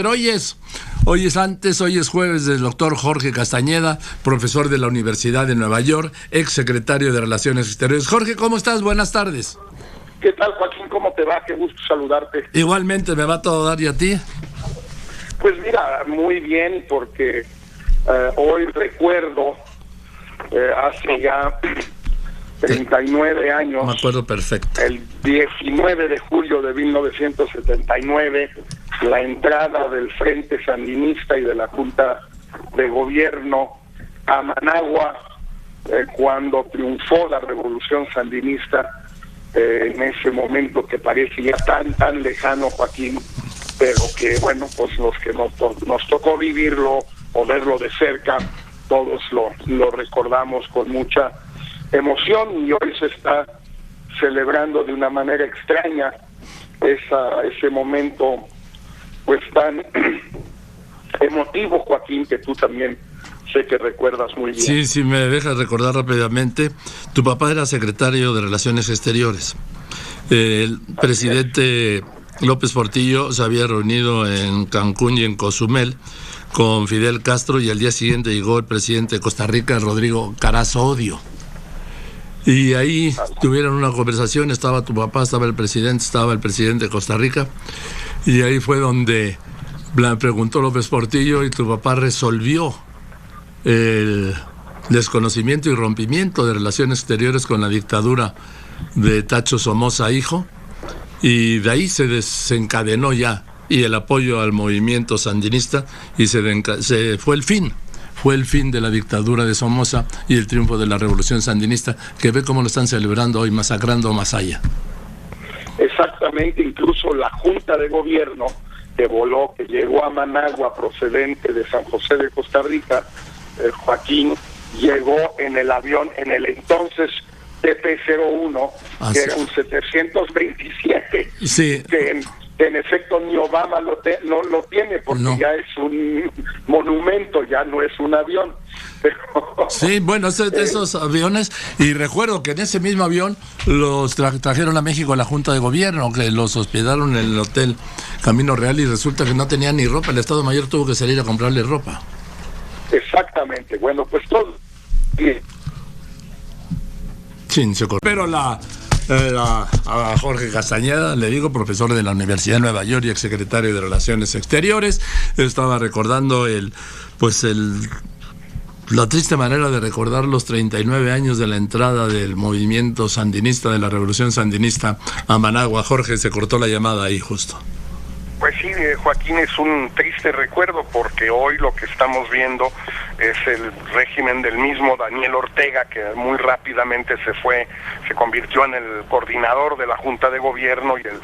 Pero hoy es jueves del doctor Jorge Castañeda, profesor de la Universidad de Nueva York, ex secretario de Relaciones Exteriores. Jorge, ¿cómo estás? Buenas tardes. ¿Qué tal, Joaquín? ¿Cómo te va? Qué gusto saludarte. Igualmente, me va todo dar, ¿y a ti? Pues mira, muy bien, porque hoy recuerdo, hace ya 39 años. Me acuerdo perfecto. El 19 de julio de 1979, la entrada del Frente Sandinista y de la Junta de Gobierno a Managua, cuando triunfó la Revolución Sandinista, en ese momento que parece ya tan lejano, Joaquín, pero que, bueno, pues los que nos tocó vivirlo o verlo de cerca, todos lo recordamos con mucha emoción, y hoy se está celebrando de una manera extraña ese momento pues tan emotivo, Joaquín, que tú también sé que recuerdas muy bien. Sí, me dejas recordar rápidamente. Tu papá era secretario de Relaciones Exteriores. El presidente López Portillo se había reunido en Cancún y en Cozumel con Fidel Castro, y al día siguiente llegó el presidente de Costa Rica, Rodrigo Carazo Odio. Y ahí tuvieron una conversación, estaba tu papá, estaba el presidente de Costa Rica, y ahí fue donde preguntó López Portillo y tu papá resolvió el desconocimiento y rompimiento de relaciones exteriores con la dictadura de Tacho Somoza hijo, y de ahí se desencadenó ya y el apoyo al movimiento sandinista, y fue el fin de la dictadura de Somoza y el triunfo de la revolución sandinista, que ve cómo lo están celebrando hoy, masacrando Masaya. Exactamente, incluso la Junta de Gobierno que llegó a Managua procedente de San José de Costa Rica, Joaquín, llegó en el avión, en el entonces TP-01, que era un 727, sí, que en efecto ni Obama no lo tiene, porque no. Ya es un monumento, ya no es un avión. Pero, sí, bueno, esos aviones, y recuerdo que en ese mismo avión los trajeron a México a la Junta de Gobierno, que los hospedaron en el Hotel Camino Real, y resulta que no tenían ni ropa. El Estado Mayor tuvo que salir a comprarle ropa. Exactamente, bueno, pues todo bien. Sí, pero a Jorge Castañeda, le digo, profesor de la Universidad de Nueva York y exsecretario de Relaciones Exteriores, estaba recordando la triste manera de recordar los 39 años de la entrada del movimiento sandinista, de la revolución sandinista a Managua. Jorge, se cortó la llamada ahí justo. Pues sí, Joaquín, es un triste recuerdo, porque hoy lo que estamos viendo es el régimen del mismo Daniel Ortega, que muy rápidamente se convirtió en el coordinador de la Junta de Gobierno y el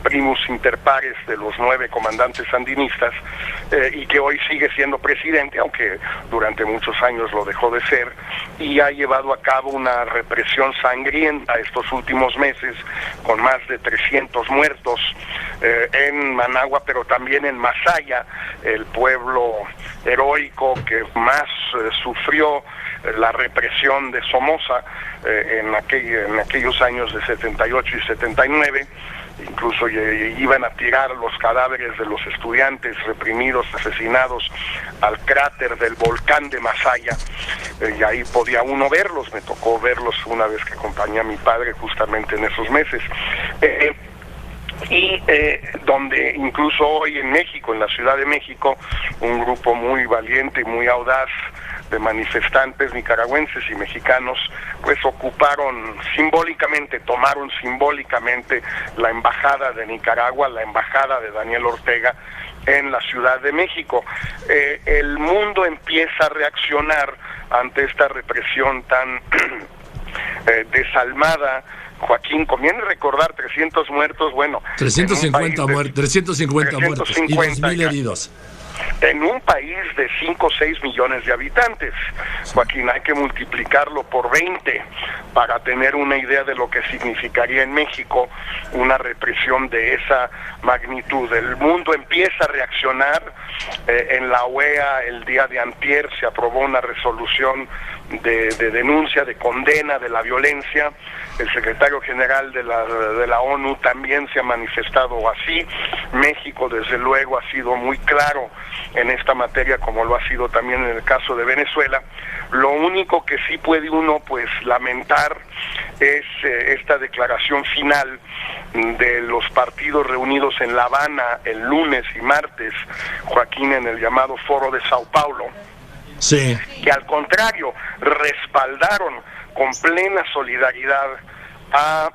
primus inter pares de los 9 comandantes sandinistas, y que hoy sigue siendo presidente, aunque durante muchos años lo dejó de ser, y ha llevado a cabo una represión sangrienta estos últimos meses, con más de 300 muertos en Managua, pero también en Masaya, el pueblo heroico que más sufrió la represión de Somoza en aquellos años de 78 y 79. Incluso iban a tirar los cadáveres de los estudiantes reprimidos, asesinados, al cráter del volcán de Masaya, y ahí podía uno verlos. Me tocó verlos una vez que acompañé a mi padre justamente en esos meses. Donde incluso hoy en México, en la Ciudad de México, un grupo muy valiente y muy audaz de manifestantes nicaragüenses y mexicanos, pues tomaron simbólicamente la embajada de Nicaragua, la embajada de Daniel Ortega en la Ciudad de México. El mundo empieza a reaccionar ante esta represión tan desalmada. Joaquín, conviene recordar 300 muertos, bueno... 350 muertos y 2,000 heridos. En un país de 5 o 6 millones de habitantes, Joaquín, hay que multiplicarlo por 20 para tener una idea de lo que significaría en México una represión de esa magnitud. El mundo empieza a reaccionar. En la OEA el día de antier se aprobó una resolución de denuncia, de condena de la violencia. El secretario general de la ONU también se ha manifestado así. México, desde luego, ha sido muy claro en esta materia, como lo ha sido también en el caso de Venezuela. Lo único que sí puede uno pues lamentar es esta declaración final de los partidos reunidos en La Habana el lunes y martes, Joaquín, en el llamado Foro de Sao Paulo, sí, que al contrario respaldaron con plena solidaridad a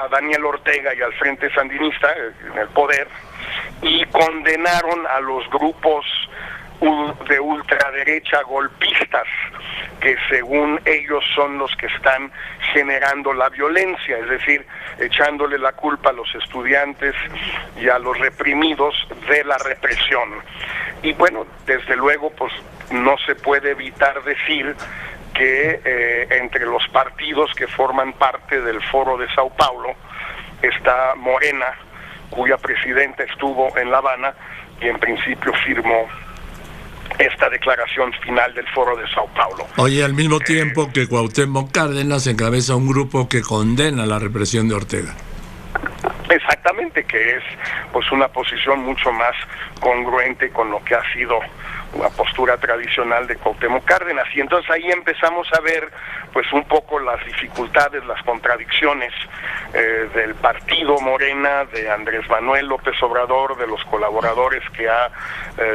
Daniel Ortega y al Frente Sandinista en el poder, y condenaron a los grupos de ultraderecha golpistas, que según ellos son los que están generando la violencia, es decir, echándole la culpa a los estudiantes y a los reprimidos de la represión. Y bueno, desde luego, pues no se puede evitar decir que entre los partidos que forman parte del Foro de Sao Paulo está Morena, cuya presidenta estuvo en La Habana y en principio firmó esta declaración final del Foro de Sao Paulo. Oye, al mismo tiempo que Cuauhtémoc Cárdenas encabeza un grupo que condena la represión de Ortega. Exactamente, que es pues una posición mucho más congruente con lo que ha sido una postura tradicional de Cuauhtémoc Cárdenas. Y entonces ahí empezamos a ver pues un poco las dificultades, las contradicciones del partido Morena, de Andrés Manuel López Obrador, de los colaboradores que ha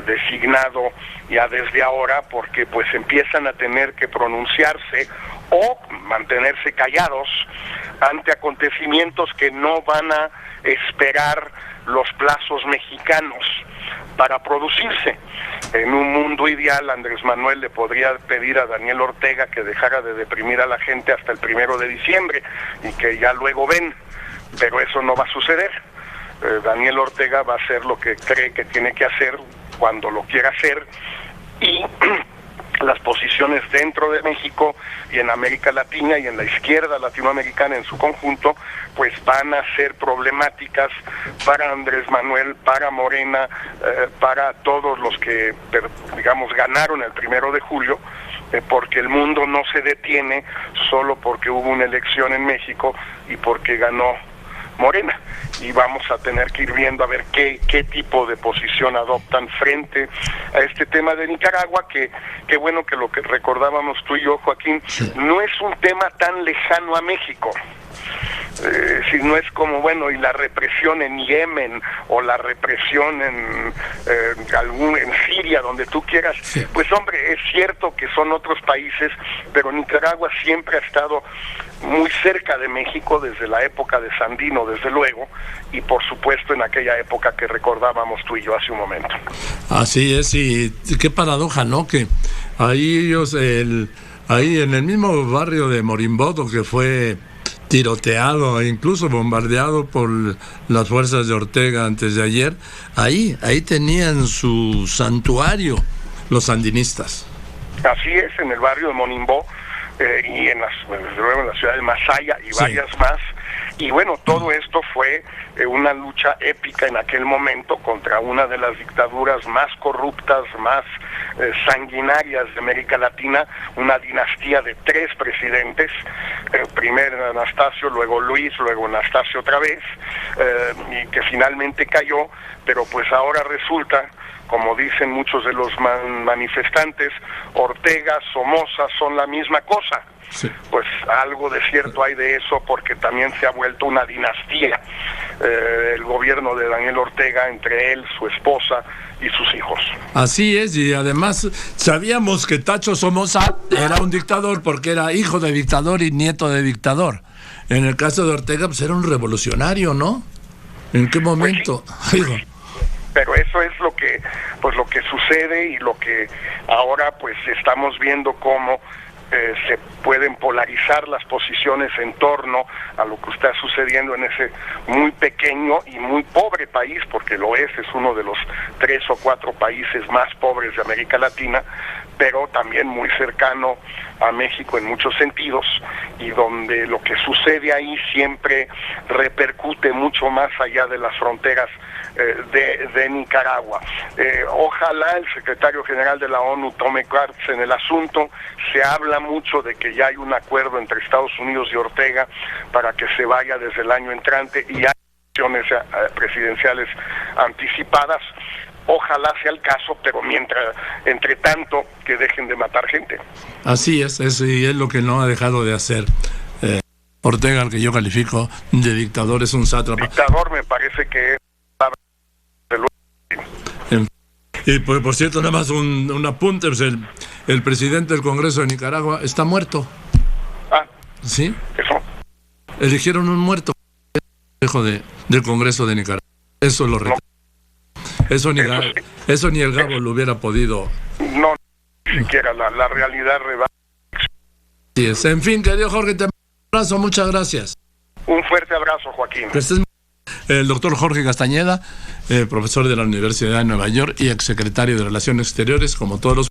designado ya desde ahora, porque pues empiezan a tener que pronunciarse o mantenerse callados ante acontecimientos que no van a esperar los plazos mexicanos para producirse. En un mundo ideal, Andrés Manuel le podría pedir a Daniel Ortega que dejara de deprimir a la gente hasta el 1 de diciembre y que ya luego ven, pero eso no va a suceder. Daniel Ortega va a hacer lo que cree que tiene que hacer cuando lo quiera hacer, y las posiciones dentro de México y en América Latina y en la izquierda latinoamericana en su conjunto pues van a ser problemáticas para Andrés Manuel, para Morena, para todos los que digamos ganaron el 1 de julio, porque el mundo no se detiene solo porque hubo una elección en México y porque ganó Morena, y vamos a tener que ir viendo a ver qué tipo de posición adoptan frente a este tema de Nicaragua, que bueno que lo que recordábamos tú y yo, Joaquín, no es un tema tan lejano a México. Si no es como, bueno, y la represión en Yemen o la represión en Siria, donde tú quieras, sí. Pues hombre, es cierto que son otros países, pero Nicaragua siempre ha estado muy cerca de México desde la época de Sandino, desde luego, y por supuesto en aquella época que recordábamos tú y yo hace un momento. Así es, y qué paradoja, ¿no? Que ahí ellos, ahí en el mismo barrio de Morimbodo, que fue tiroteado e incluso bombardeado por las fuerzas de Ortega antes de ayer, ahí tenían su santuario los sandinistas. Así es, en el barrio de Monimbó, y en la ciudad de Masaya y varias más. Y bueno, todo esto fue una lucha épica en aquel momento contra una de las dictaduras más corruptas, más sanguinarias de América Latina, una dinastía de 3 presidentes, primero Anastasio, luego Luis, luego Anastasio otra vez, y que finalmente cayó, pero pues ahora resulta, como dicen muchos de los manifestantes, Ortega, Somoza son la misma cosa. Sí. Pues algo de cierto hay de eso, porque también se ha vuelto una dinastía el gobierno de Daniel Ortega, entre él, su esposa y sus hijos. Así es, y además sabíamos que Tacho Somoza era un dictador porque era hijo de dictador y nieto de dictador. En el caso de Ortega, pues era un revolucionario, ¿no? ¿En qué momento? Pues sí. Pero eso es lo que sucede, y lo que ahora pues estamos viendo cómo se pueden polarizar las posiciones en torno a lo que está sucediendo en ese muy pequeño y muy pobre país, porque lo es uno de los 3 o 4 países más pobres de América Latina, pero también muy cercano a México en muchos sentidos, y donde lo que sucede ahí siempre repercute mucho más allá de las fronteras de Nicaragua. Ojalá el secretario general de la ONU tome cartas en el asunto, se habla mucho de que ya hay un acuerdo entre Estados Unidos y Ortega para que se vaya desde el año entrante y hay elecciones presidenciales anticipadas. Ojalá sea el caso, pero entre tanto, que dejen de matar gente. Así es, y es lo que no ha dejado de hacer. Ortega, al que yo califico de dictador, es un sátrapa. Dictador me parece que es... Y por cierto, nada más un apunte, pues el presidente del Congreso de Nicaragua está muerto. Ah, ¿sí? Eso. Eligieron un muerto del Congreso de Nicaragua. Eso lo retrata. Eso ni el Gabo lo hubiera podido. No, ni siquiera la realidad rebasa. Sí es. En fin, querido Jorge, te abrazo, muchas gracias. Un fuerte abrazo, Joaquín. El doctor Jorge Castañeda, profesor de la Universidad de Nueva York y exsecretario de Relaciones Exteriores, como todos los